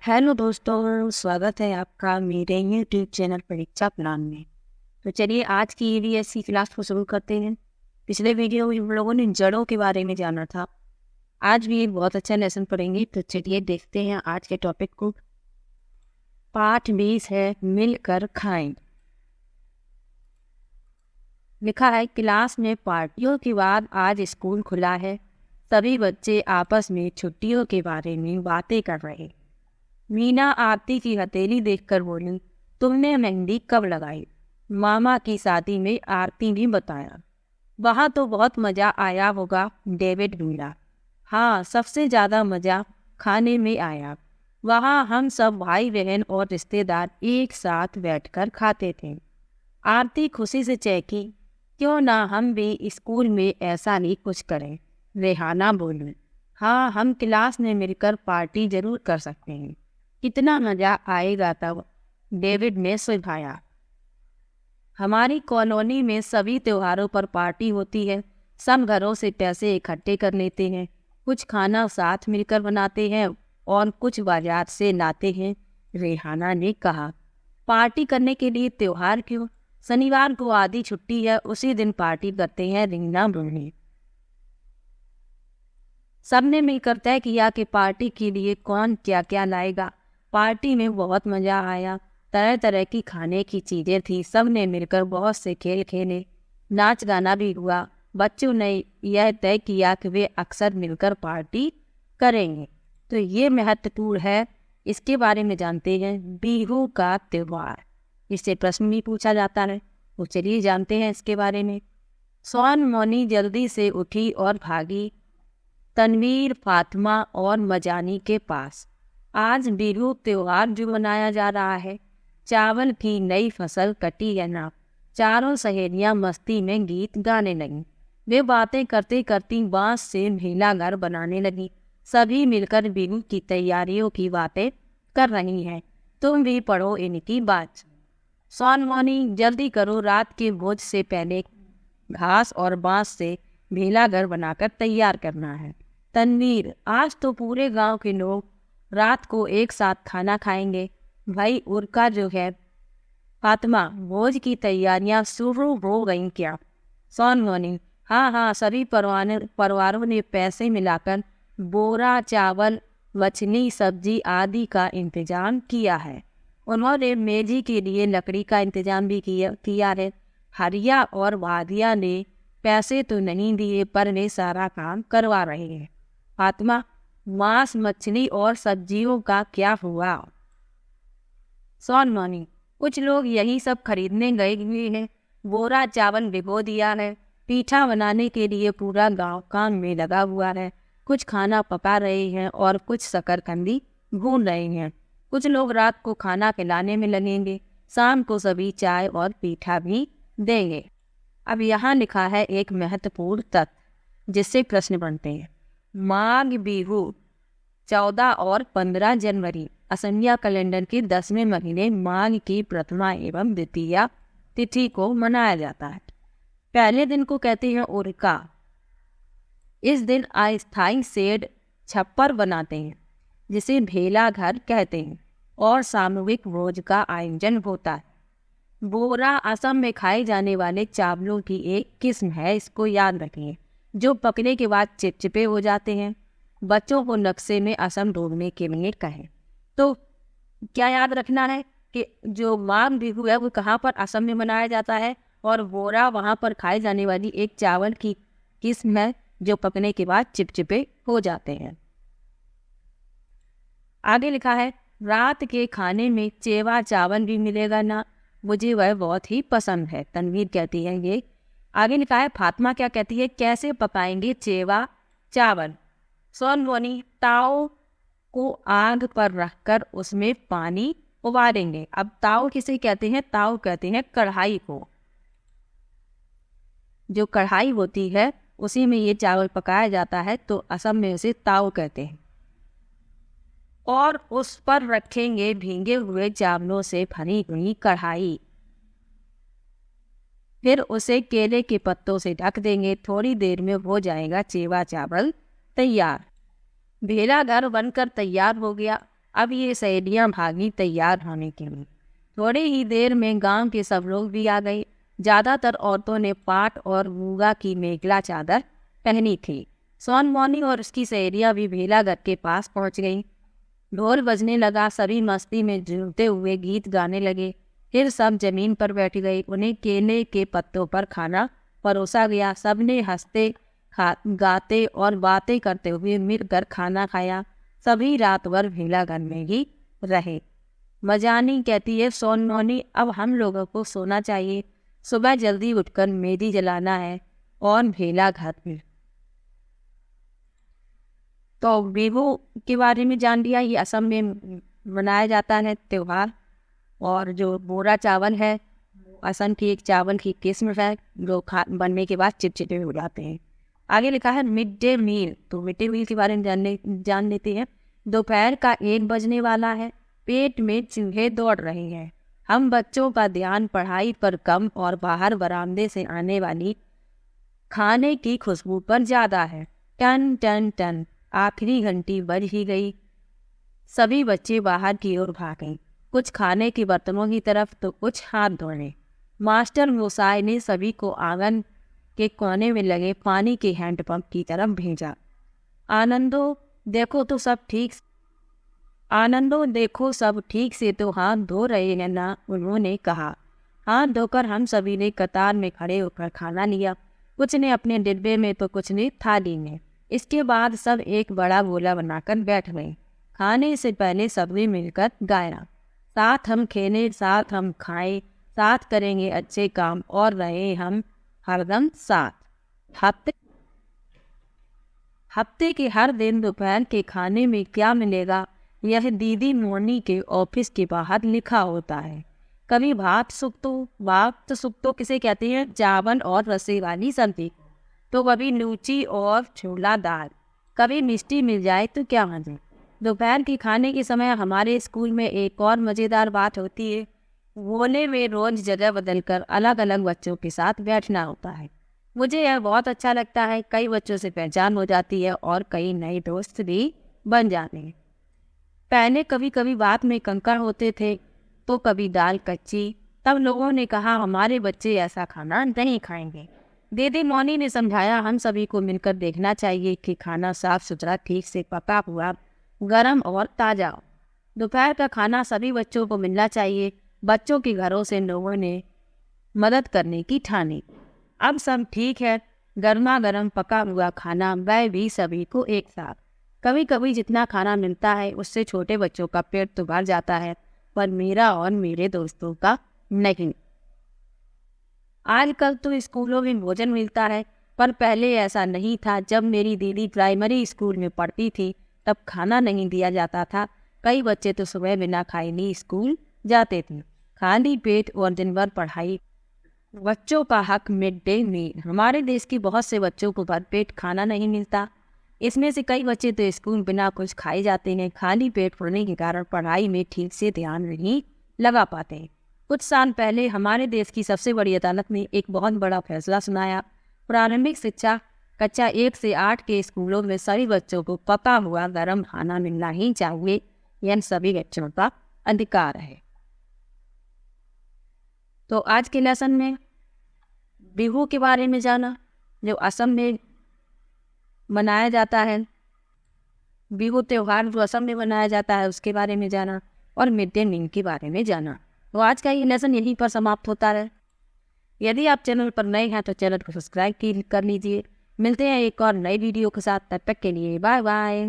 Hello दोस्तों, स्वागत है आपका मेरे यूट्यूब चैनल परीक्षा प्लान में। तो चलिए आज की ईवीएससी क्लास को शुरू करते हैं। पिछले वीडियो में हम लोगों ने जड़ों के बारे में जाना था। आज भी एक बहुत अच्छा लेसन पढ़ेंगे। तो चलिए देखते हैं आज के टॉपिक को। पाठ 20 है मिलकर खाएं। लिखा है क्लास में पार्टियों के बाद आज स्कूल खुला है। सभी बच्चे आपस में छुट्टियों के बारे में बातें कर रहे। मीना आरती की हथेली देखकर बोली, तुमने मेहंदी कब लगाई? मामा की शादी में आरती ने बताया। वहाँ तो बहुत मज़ा आया होगा, डेविड बोला। हाँ, सबसे ज़्यादा मज़ा खाने में आया। वहाँ हम सब भाई बहन और रिश्तेदार एक साथ बैठकर खाते थे। आरती खुशी से चहकी, क्यों ना हम भी स्कूल में ऐसा ही कुछ करें। रेहाना बोली, हाँ, हम क्लास में मिलकर पार्टी जरूर कर सकते हैं। कितना मजा आएगा तब, डेविड ने सुझाया। हमारी कॉलोनी में सभी त्योहारों पर पार्टी होती है। सब घरों से पैसे इकट्ठे कर लेते हैं, कुछ खाना साथ मिलकर बनाते हैं और कुछ बाजार से लाते हैं, रेहाना ने कहा। पार्टी करने के लिए त्योहार क्यों? शनिवार को आधी छुट्टी है, उसी दिन पार्टी करते हैं, रीना बोली। सबने मिलकर तय किया कि पार्टी के लिए कौन क्या क्या लाएगा। पार्टी में बहुत मजा आया। तरह तरह की खाने की चीजें थी। सब ने मिलकर बहुत से खेल खेले, नाच गाना भी हुआ। बच्चों ने यह तय किया कि वे अक्सर मिलकर पार्टी करेंगे। तो ये महत्वपूर्ण है, इसके बारे में जानते हैं। बिहू का त्योहार, इससे प्रश्न भी पूछा जाता है, तो चलिए जानते हैं इसके बारे में। सोन मौनी जल्दी से उठी और भागी तनवीर, फातिमा और मजानी के पास। आज बिहू त्योहार जो मनाया जा रहा है, चावल की नई फसल कटी है ना। चारों सहेलियां मस्ती में गीत गाने लगीं। वे बातें करते करती बांस से भेला घर बनाने लगी। सभी मिलकर बिहू की तैयारियों की बातें कर रही हैं। तुम भी पढ़ो इनकी बात। सोनमोनी, जल्दी करो, रात के भोज से पहले घास और बांस से भेला घर बनाकर तैयार करना है। तनवीर, आज तो पूरे गांव के लोग रात को एक साथ खाना खाएंगे। भाई उर्का जो है। फातिमा, भोज की तैयारियां शुरू हो गई क्या? सोनमोनी, हाँ हाँ, सभी परिवारों ने पैसे मिलाकर बोरा चावल, मछली, सब्जी आदि का इंतजाम किया है। उन्होंने मेजी के लिए लकड़ी का इंतजाम भी किया है। हरिया और वादिया ने पैसे तो नहीं दिए, पर वे सारा काम करवा रहे हैं। फातिमा, मांस, मछली और सब्जियों का क्या हुआ? सोनमोनी, कुछ लोग यही सब खरीदने गए हुए हैं। बोरा चावल भिगो दिया है। पीठा बनाने के लिए पूरा गांव काम में लगा हुआ है। कुछ खाना पका रहे हैं और कुछ शकरकंदी भून रहे हैं। कुछ लोग रात को खाना खिलाने में लगेंगे। शाम को सभी चाय और पीठा भी देंगे। अब यहाँ लिखा है एक महत्वपूर्ण तथ्य, जिससे प्रश्न बनते हैं। माघ बिहू 14 और 15 जनवरी असमिया कैलेंडर के 10वें महीने माघ की प्रथमा एवं द्वितीया तिथि को मनाया जाता है। पहले दिन को कहते हैं उर्का। इस दिन अस्थायी शेड छप्पर बनाते हैं, जिसे भेला घर कहते हैं, और सामूहिक भोज का आयोजन होता है। बोरा असम में खाए जाने वाले चावलों की एक किस्म है, इसको याद रखिए, जो पकने के बाद चिपचिपे हो जाते हैं। बच्चों को नक्शे में असम ढूंढने के लिए कहें। तो क्या याद रखना है कि जो माघ बिहू है वो कहाँ पर, असम में मनाया जाता है, और बोरा वहाँ पर खाए जाने वाली एक चावल की किस्म है जो पकने के बाद चिपचिपे हो जाते हैं। आगे लिखा है रात के खाने में चेवा चावल भी मिलेगा ना, मुझे वह बहुत ही पसंद है, तनवीर कहती है ये। आगे लिखा है फातिमा क्या कहती है, कैसे पकाएंगे चेवा चावल? सोनमोनी, ताव को आग पर रखकर उसमें पानी उबालेंगे। अब ताव किसे कहते हैं? ताव कहते हैं कढ़ाई को। जो कढ़ाई होती है उसी में ये चावल पकाया जाता है, तो असम में उसे ताव कहते हैं। और उस पर रखेंगे भीगे हुए चावलों से भरी हुई कढ़ाई। फिर उसे केले के पत्तों से ढक देंगे। थोड़ी देर में हो जाएगा चेवा चावल तैयार। भेला घर बनकर तैयार हो गया। अब ये सहेलियां भागी तैयार होने के लिए। थोड़ी ही देर में गांव के सब लोग भी आ गए। ज़्यादातर औरतों ने पाट और मूंगा की मेखला चादर पहनी थी। सोन मौनी और उसकी सहेलियां भी भेलाघर के पास पहुंच गईं। ढोल बजने लगा, सभी मस्ती में झूमते हुए गीत गाने लगे। फिर सब जमीन पर बैठ गए। उन्हें केले के पत्तों पर खाना परोसा गया। सबने हंसते गाते और बातें करते हुए मिलकर खाना खाया। सभी रात भर भेलाघर में ही रहे। मजानी कहती है, सोन मौनी अब हम लोगों को सोना चाहिए, सुबह जल्दी उठकर मेदी जलाना है और भेलाघर में। तो बिहू के बारे में जान लिया। ये असम में मनाया जाता है त्यौहार। और जो बोरा चावल है, असम की एक चावल की किस्म है जो बनने के बाद चिपचिपे हो जाते हैं। आगे लिखा है मिड डे मील। तो मिड डे मील के बारे में जान लेते हैं। दोपहर का 1 बजने वाला है। पेट में चूहे दौड़ रहे हैं। हम बच्चों का ध्यान पढ़ाई पर कम और बाहर बरामदे से आने वाली खाने की खुशबू पर ज़्यादा है। टन टन टन, आखिरी घंटी बज ही गई। सभी बच्चे बाहर की ओर भागे, कुछ खाने के बर्तनों की तरफ तो कुछ हाथ धोने। मास्टर मोसाई ने सभी को आंगन के कोने में लगे पानी के हैंडपंप की तरफ भेजा। आनंदो देखो सब ठीक से तो हाथ धो रहे हैं ना, उन्होंने कहा। हाथ धोकर हम सभी ने कतार में खड़े होकर खाना लिया। कुछ ने अपने डिब्बे में तो कुछ ने थाली में। इसके बाद सब एक बड़ा गोला बनाकर बैठ गए। खाने से पहले सबने मिलकर गाया, साथ हम खेले, साथ हम खाएं, साथ करेंगे अच्छे काम और रहे हम हरदम साथ। हफ्ते के हर दिन दोपहर के खाने में क्या मिलेगा, यह दीदी मोरनी के ऑफिस के बाहर लिखा होता है। कभी भात सुक्तो किसे कहते हैं, चावल और रसे वाली सब्जी, तो कभी लूची और छोला दाल, कभी मिष्टी मिल जाए तो क्या मजे। दोपहर के खाने के समय हमारे स्कूल में एक और मज़ेदार बात होती है। गोले में रोज जगह बदलकर अलग अलग बच्चों के साथ बैठना होता है। मुझे यह बहुत अच्छा लगता है। कई बच्चों से पहचान हो जाती है और कई नए दोस्त भी बन जाते हैं। पहले कभी कभी बात में कंकड़ होते थे तो कभी दाल कच्ची। तब लोगों ने कहा हमारे बच्चे ऐसा खाना नहीं खाएंगे। दीदी मौनी ने समझाया हम सभी को मिलकर देखना चाहिए कि खाना साफ सुथरा, ठीक से पका हुआ, गरम और ताज़ा हो। दोपहर का खाना सभी बच्चों को मिलना चाहिए। बच्चों के घरों से लोगों ने मदद करने की ठानी। अब सब ठीक है। गर्मा गर्म पका हुआ खाना, वह भी सभी को एक साथ। कभी कभी जितना खाना मिलता है उससे छोटे बच्चों का पेट तो भर जाता है, पर मेरा और मेरे दोस्तों का नहीं। आजकल तो स्कूलों में भोजन मिलता है, पर पहले ऐसा नहीं था। जब मेरी दीदी प्राइमरी स्कूल में पढ़ती थी तब खाना नहीं दिया जाता था। कई बच्चे तो सुबह बिना खाए नहीं स्कूल जाते थे। खाली पेट और दिन भर पढ़ाई। बच्चों का हक मिड डे मील। हमारे देश के बहुत से बच्चों को भरपेट खाना नहीं मिलता। इसमें से कई बच्चे तो स्कूल बिना कुछ खाए जाते हैं। खाली पेट होने के कारण पढ़ाई में ठीक से ध्यान नहीं लगा पाते। कुछ साल पहले हमारे देश की सबसे बड़ी अदालत ने एक बहुत बड़ा फैसला सुनाया। प्रारंभिक शिक्षा कक्षा 1 से 8 के स्कूलों में सभी बच्चों को पका हुआ गर्म खाना मिलना ही चाहिए। यह सभी बच्चों का अधिकार है। तो आज के लेसन में बिहू के बारे में जाना, जो असम में मनाया जाता है। बिहू त्यौहार जो असम में मनाया जाता है उसके बारे में जाना, और मिड डे मील के बारे में जाना। तो आज का ये लेसन यहीं पर समाप्त होता है। यदि आप चैनल पर नए हैं तो चैनल को सब्सक्राइब कर लीजिए। मिलते हैं एक और नई वीडियो के साथ। तब तक के लिए बाय बाय।